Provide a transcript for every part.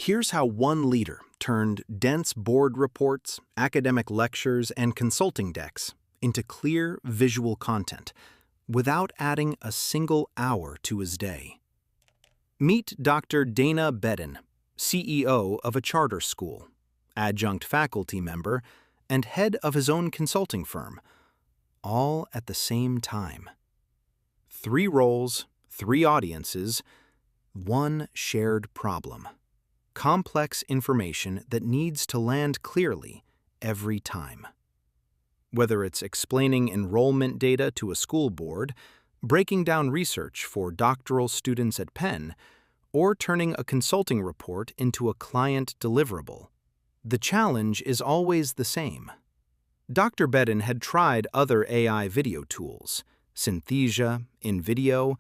Here's how one leader turned dense board reports, academic lectures, and consulting decks into clear visual content without adding a single hour to his day. Meet Dr. Dana Bedden, CEO of a charter school, adjunct faculty member, and head of his own consulting firm, all at the same time. 3 roles, 3 audiences, one shared problem. Complex information that needs to land clearly every time. Whether it's explaining enrollment data to a school board, breaking down research for doctoral students at Penn, or turning a consulting report into a client deliverable, the challenge is always the same. Dr. Bedden had tried other AI video tools, Synthesia, InVideo,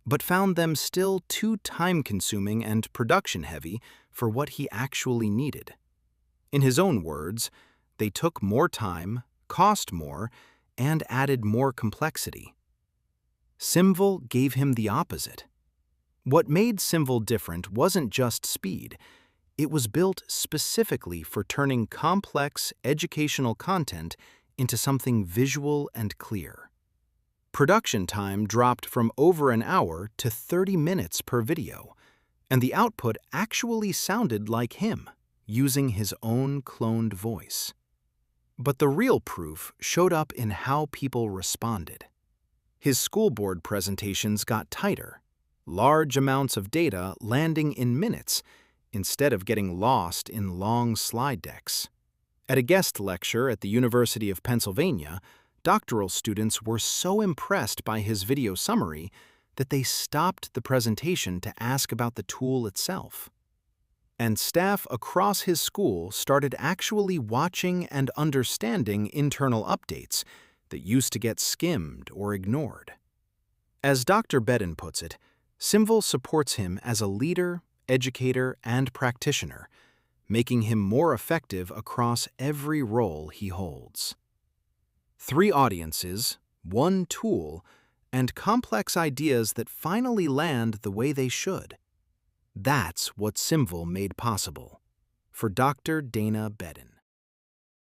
but found them still too time-consuming and production-heavy for what he actually needed. In his own words, they took more time, cost more, and added more complexity. Symvol gave him the opposite. What made Symvol different wasn't just speed. It was built specifically for turning complex educational content into something visual and clear. Production time dropped from over an hour to 30 minutes per video, and the output actually sounded like him, using his own cloned voice. But the real proof showed up in how people responded. His school board presentations got tighter, large amounts of data landing in minutes instead of getting lost in long slide decks. At a guest lecture at the University of Pennsylvania, doctoral students were so impressed by his video summary that they stopped the presentation to ask about the tool itself. And staff across his school started actually watching and understanding internal updates that used to get skimmed or ignored. As Dr. Bedden puts it, Symvol supports him as a leader, educator, and practitioner, making him more effective across every role he holds. 3 audiences, 1 tool, and complex ideas that finally land the way they should. That's what Symvol made possible for Dr. Dana Bedden.